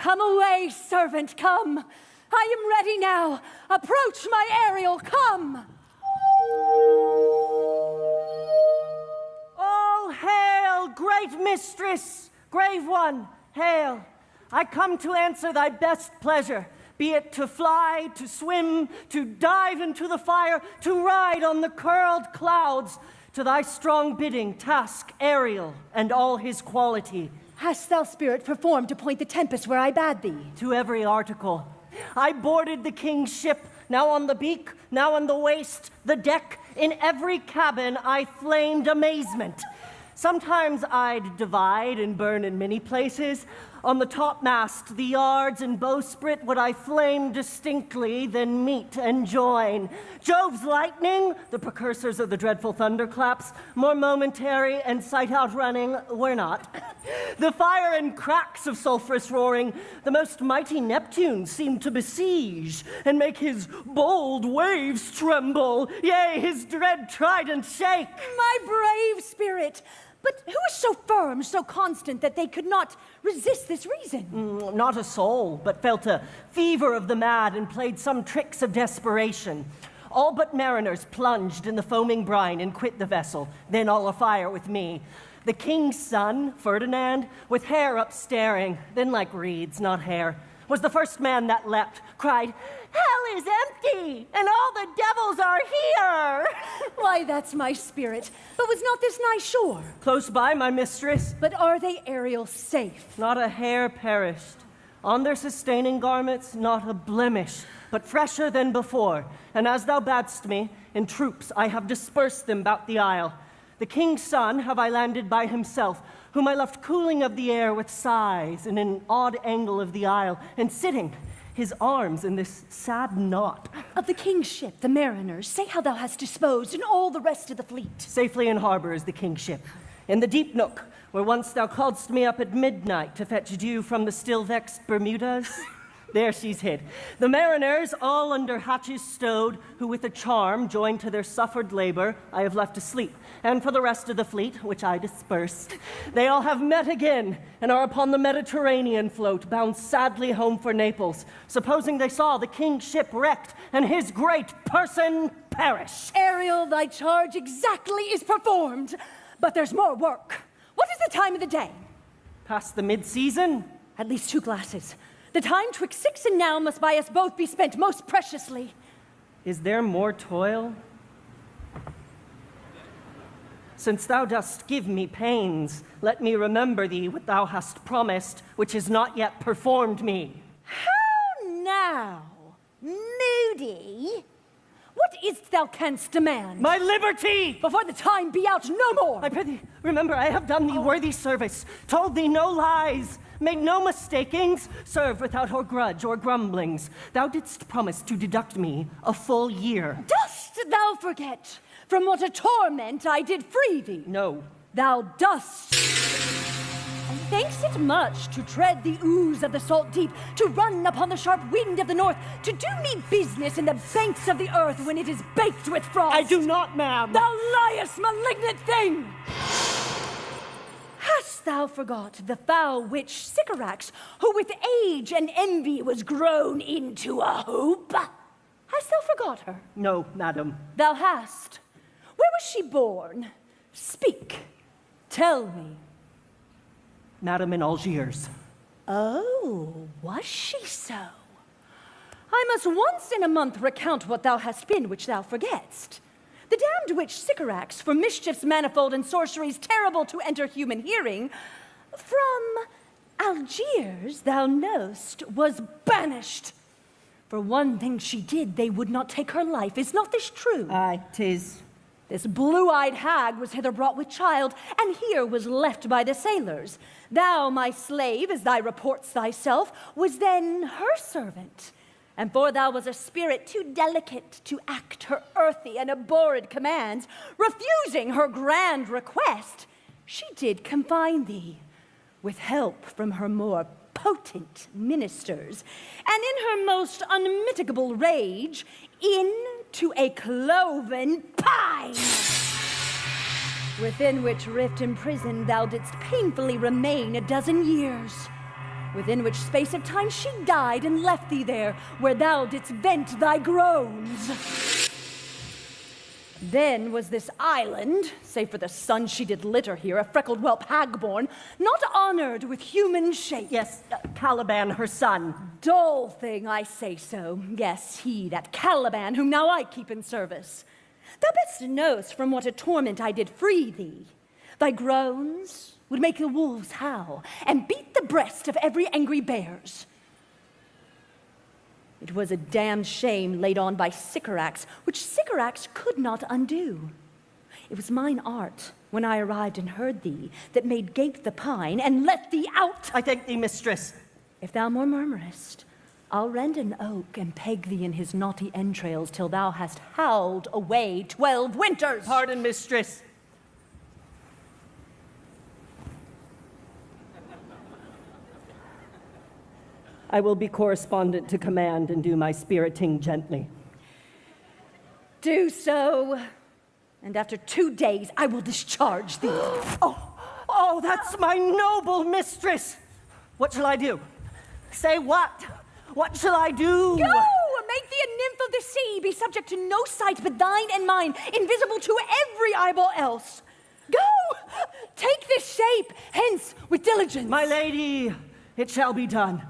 Come away, servant, come. I am ready now. Approach my Ariel, come. All hail, great mistress, grave one, hail. I come to answer thy best pleasure, be it to fly, to swim, to dive into the fire, to ride on the curled clouds. To thy strong bidding, task Ariel and all his quality. Hast thou, spirit, performed to point the Tempest where I bade thee? To every article. I boarded the king's ship, now on the beak, now on the waist, the deck. In every cabin I flamed amazement. Sometimes I'd divide and burn in many places. On the topmast, the yards and bowsprit would I flame distinctly, then meet and join. Jove's lightning, the precursors of the dreadful thunderclaps, more momentary and sight outrunning, were not. The fire and cracks of sulphurous roaring, the most mighty Neptune seemed to besiege, and make his bold waves tremble, yea, his dread trident shake. My brave spirit! But who is so firm, so constant, that they could not resist this reason? Not a soul, but felt a fever of the mad and played some tricks of desperation. All but mariners plunged in the foaming brine and quit the vessel, then all afire with me. The king's son, Ferdinand, with hair upstaring, then like reeds, not hair, was the first man that leapt, cried, "Hell is empty, and all the devils are here!" Why, that's my spirit. But was not this nigh shore? Close by, my mistress. But are they, Ariel, safe? Not a hair perished. On their sustaining garments, not a blemish, but fresher than before. And as thou badst me, in troops I have dispersed them about the isle. The king's son have I landed by himself, whom I left cooling of the air with sighs in an odd angle of the isle, and sitting, his arms in this sad knot. Of the king's ship, the mariners, say how thou hast disposed, and all the rest of the fleet. Safely in harbor is the king's ship, in the deep nook, where once thou calledst me up at midnight to fetch dew from the still-vexed Bermudas. There she's hid. The mariners, all under hatches stowed, who with a charm, joined to their suffered labor, I have left asleep. And for the rest of the fleet, which I dispersed, they all have met again, and are upon the Mediterranean float, bound sadly home for Naples, supposing they saw the king's ship wrecked, and his great person perish. Ariel, thy charge exactly is performed, but there's more work. What is the time of the day? Past the mid-season? At least 2 glasses. The time twixt 6 and now must by us both be spent most preciously. Is there more toil? Since thou dost give me pains, let me remember thee what thou hast promised, which is not yet performed me. How now, moody? What is't thou canst demand? My liberty! Before the time be out, no more! I prithee, remember I have done thee worthy service, told thee no lies, made no mistakings, served without or grudge or grumblings. Thou didst promise to deduct me a full year. Dost thou forget from what a torment I did free thee? No. Thou dost. And thanks it much to tread the ooze of the salt deep, to run upon the sharp wind of the north, to do me business in the banks of the earth when it is baked with frost. I do not, ma'am. Thou liest, malignant thing! Hast thou forgot the foul witch Sycorax, who with age and envy was grown into a hoop? Hast thou forgot her? No, madam. Thou hast. Where was she born? Speak. Tell me. Madam, in Algiers. Oh, was she so? I must once in a month recount what thou hast been, which thou forgett'st. The damned witch Sycorax, for mischiefs manifold and sorceries terrible to enter human hearing, from Algiers, thou know'st, was banished. For one thing she did, they would not take her life. Is not this true? Aye, 'tis. This blue-eyed hag was hither brought with child, and here was left by the sailors. Thou, my slave, as thy reports thyself, was then her servant. And for thou was a spirit too delicate to act her earthy and abhorred commands, refusing her grand request, she did confine thee, with help from her more potent ministers, and in her most unmitigable rage, into a cloven pine, within which rift imprisoned thou didst painfully remain a dozen years. within which space of time she died and left thee there, where thou didst vent thy groans. Then was this island, save for the sun she did litter here, a freckled whelp hag-born, not honored with human shape. Yes, Caliban, her son. Dull thing, I say so. Yes, he, that Caliban, whom now I keep in service. Thou best know'st from what a torment I did free thee. Thy groans would make the wolves howl, and beat the breast of every angry bears. It was a damned shame laid on by Sycorax, which Sycorax could not undo. It was mine art, when I arrived and heard thee, that made gape the pine and let thee out. I thank thee, mistress. If thou more murmurest, I'll rend an oak and peg thee in his knotty entrails till thou hast howled away 12 winters. Pardon, mistress. I will be correspondent to command and do my spiriting gently. Do so, and after 2 days I will discharge thee. Oh, that's my noble mistress. What shall I do? Say what? What shall I do? Go! Make thee a nymph of the sea, be subject to no sight but thine and mine, invisible to every eyeball else. Go! Take this shape, hence with diligence. My lady, it shall be done.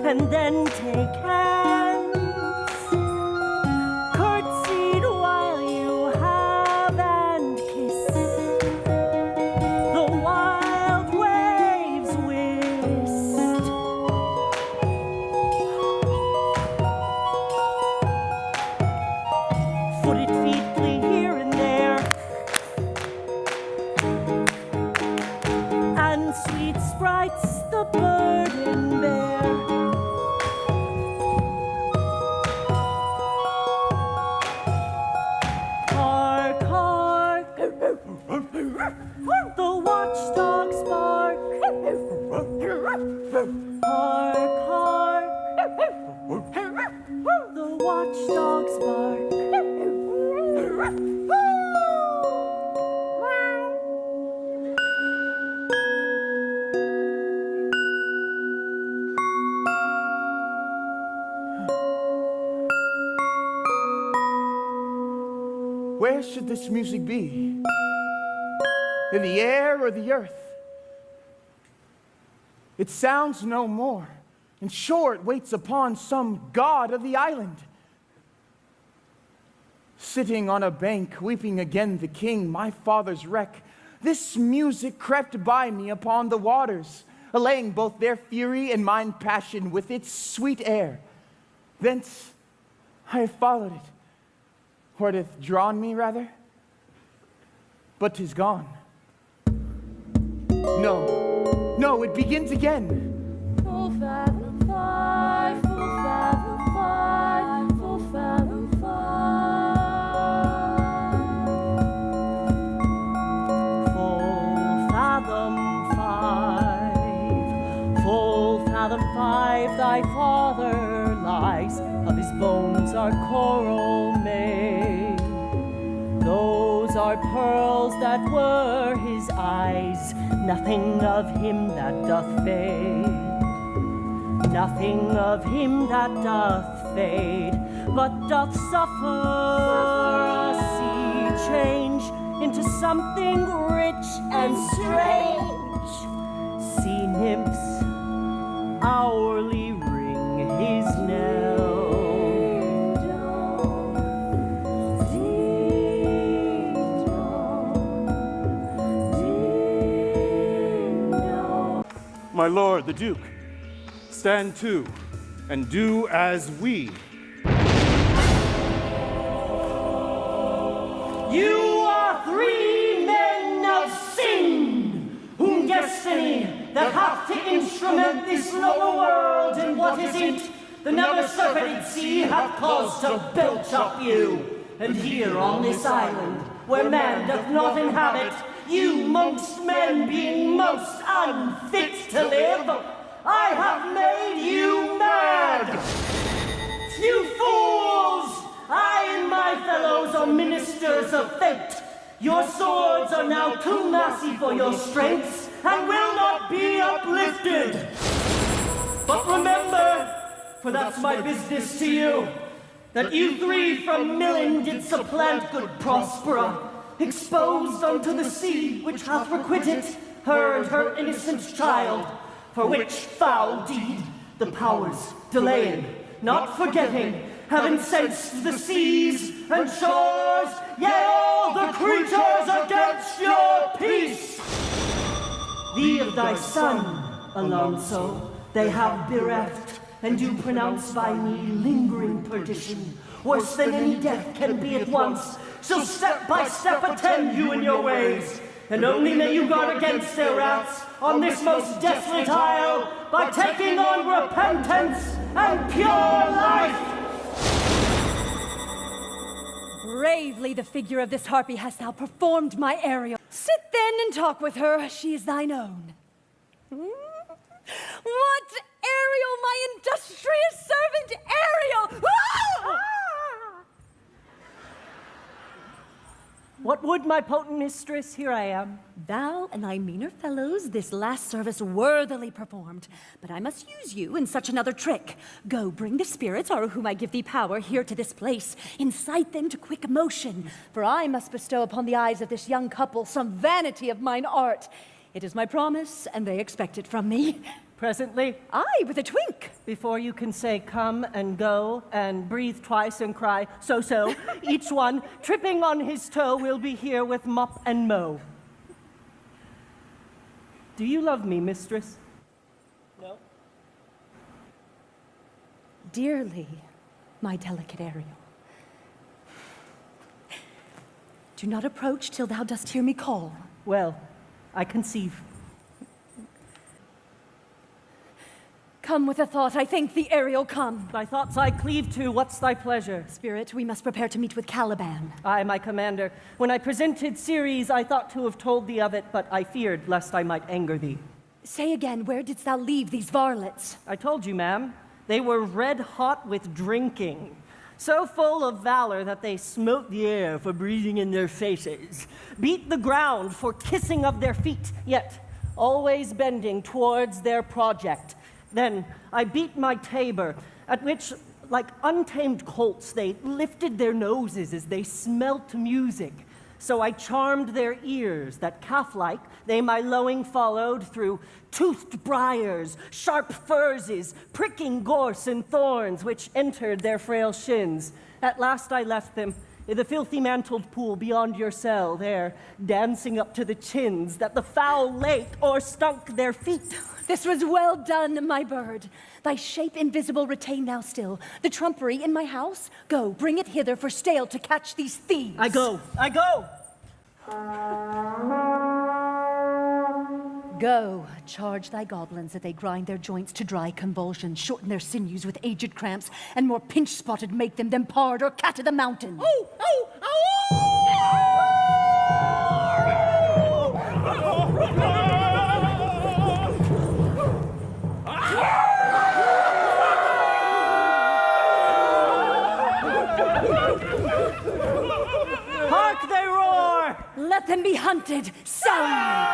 And then take hands, curtsied while you have and kiss. The wild waves whist. Footed featly here and there, and sweet sprites the burden bear. The watchdogs bark. Hark, hark. The watchdogs bark. Where should this music be? In the air or the earth? It sounds no more, and sure it waits upon some god of the island. Sitting on a bank, weeping again the king, my father's wreck, this music crept by me upon the waters, allaying both their fury and mine passion with its sweet air. Thence I have followed it, or it hath drawn me rather, but 'tis gone. No, it begins again. Full fathom five, full fathom five, full fathom five. Full fathom five, full fathom five, thy father lies, of his bones are coral made. Those are pearls that were his eyes, nothing of him that doth fade. Nothing of him that doth fade, but doth suffer a sea change into something rich and strange. Sea nymphs hourly ring his knell. My lord, the Duke, stand to, and do as we. You are 3 men of sin, whom destiny that hath to instruct instrument this lower world in what is it, the never-surfeited sea hath caused to belch up you. And here on this island, where man doth not inhabit, you mongst men being most unfit to live, I have made you mad! You fools! I and my fellows are ministers of fate. Your swords are now too massy for your strengths, and will not be uplifted. But remember, for that's my business to you, that you three from Millen did supplant good Prospera, exposed unto the sea which hath requited her and her innocent child, for which foul deed the powers delaying, not forgetting, have incensed the seas and shores, yea, all the creatures against your peace. Thee of thy son, Alonso, they have bereft, and do pronounce by me lingering perdition, worse than any death can be at once, shall step by step attend you in your ways, and only may you guard against their wraths on this most desolate isle by taking on repentance and pure life. Bravely the figure of this harpy hast thou performed, my Ariel. Sit then and talk with her, she is thine own. What, Ariel, my industrious servant, Ariel! Ah! What would my potent mistress? Here I am. Thou and thy meaner fellows this last service worthily performed, but I must use you in such another trick. Go, bring the spirits, o'er whom I give thee power, here to this place. Incite them to quick motion, for I must bestow upon the eyes of this young couple some vanity of mine art. It is my promise, and they expect it from me. Presently, Aye, with a twink. before you can say come and go and breathe twice and cry, so, each one, tripping on his toe, will be here with mop and mow. Do you love me, mistress? No? Dearly, my delicate Ariel. Do not approach till thou dost hear me call. Well, I conceive. Come with a thought, I think the Ariel come. Thy thoughts I cleave to, what's thy pleasure? Spirit, we must prepare to meet with Caliban. Aye, my commander. When I presented Ceres, I thought to have told thee of it, but I feared lest I might anger thee. Say again, where didst thou leave these varlets? I told you, ma'am. They were red hot with drinking, so full of valor that they smote the air for breathing in their faces, beat the ground for kissing of their feet, yet always bending towards their project. Then I beat my tabor, at which, like untamed colts, they lifted their noses as they smelt music. So I charmed their ears, that calf-like they my lowing followed through toothed briars, sharp furzes, pricking gorse and thorns, which entered their frail shins. At last I left them in the filthy mantled pool beyond your cell, there, dancing up to the chins, that the foul lake o'erstunk their feet. This was well done, my bird. Thy shape invisible retain thou still. The trumpery in my house, go, bring it hither for stale to catch these thieves. I go. Go, charge thy goblins that they grind their joints to dry convulsions, shorten their sinews with aged cramps, and more pinch-spotted make them than pard or cat of the mountain. Hark, they roar! Let them be hunted, soundly.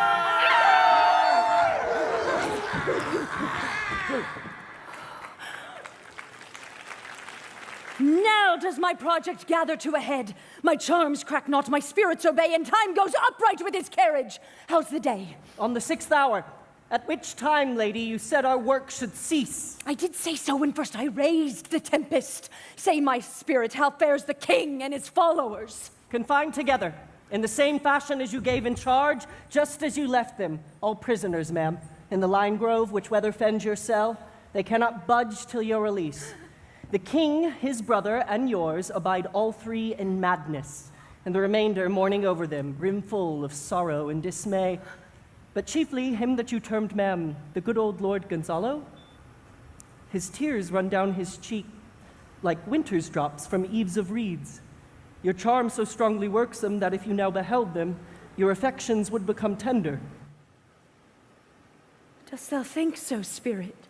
Now does my project gather to a head. My charms crack not, my spirits obey, and time goes upright with its carriage. How's the day? On the 6th hour, at which time, lady, you said our work should cease. I did say so when first I raised the Tempest. Say, my spirit, how fares the king and his followers? Confined together, in the same fashion as you gave in charge, just as you left them, all prisoners, ma'am, in the lime grove which weather fends your cell. They cannot budge till your release. The king, his brother, and yours abide all three in madness, and the remainder mourning over them, brimful of sorrow and dismay. but chiefly him that you termed ma'am, the good old Lord Gonzalo. His tears run down his cheek like winter's drops from eaves of reeds. Your charm so strongly works them that if you now beheld them, your affections would become tender. Dost thou think so, spirit?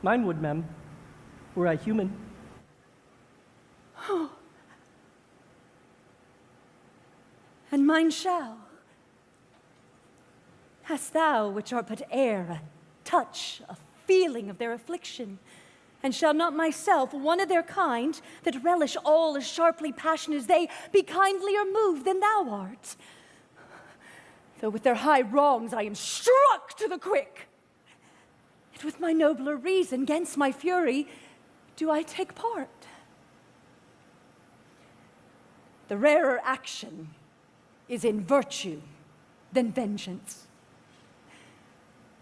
Mine would, ma'am, were I human. Oh. And mine shall. Hast thou, which art but air, a touch, a feeling of their affliction, and shall not myself, one of their kind, that relish all as sharply passion as they, be kindlier moved than thou art? Though with their high wrongs I am struck to the quick, yet with my nobler reason, 'gainst my fury, do I take part. The rarer action is in virtue than vengeance.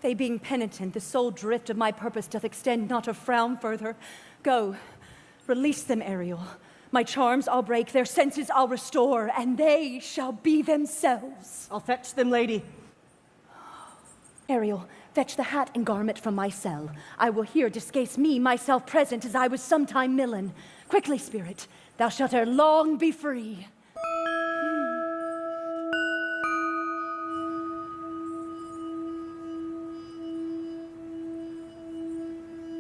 They being penitent, the sole drift of my purpose doth extend not a frown further. Go, release them, Ariel. My charms I'll break, their senses I'll restore, and they shall be themselves. I'll fetch them, lady. Ariel, fetch the hat and garment from my cell. I will here discase me, myself present, as I was sometime millen. Quickly, spirit, thou shalt ere long be free.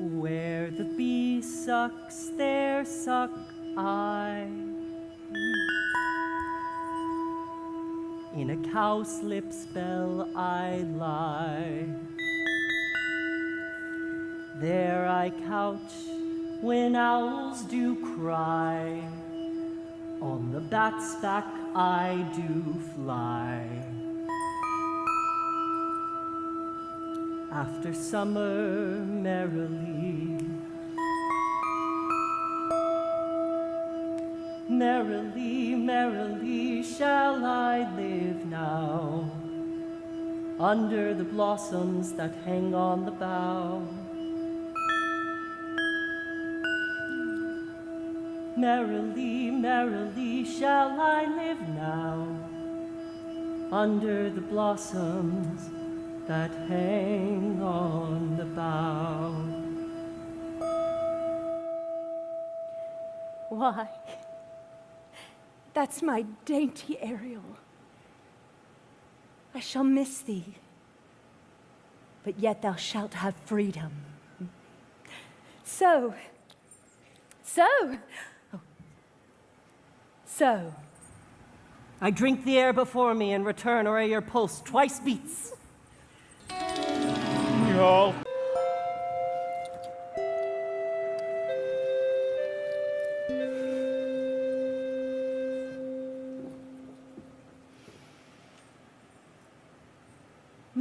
Where the bee sucks, there suck I. In a cowslip's bell I lie. There I couch when owls do cry. On the bat's back I do fly. After summer merrily, merrily, merrily shall I live now, under the blossoms that hang on the bough. Merrily, merrily shall I live now, under the blossoms that hang on the bough. Why, that's my dainty Ariel. I shall miss thee, but yet thou shalt have freedom. So, I drink the air before me and return, or your pulse twice beats. Y'all.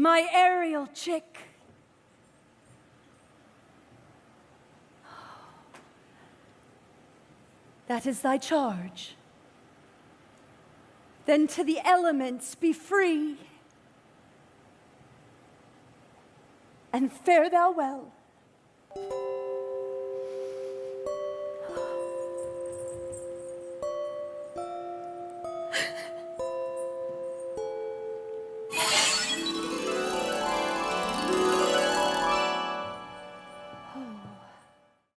my Ariel chick. That is thy charge. Then to the elements be free, and fare thou well.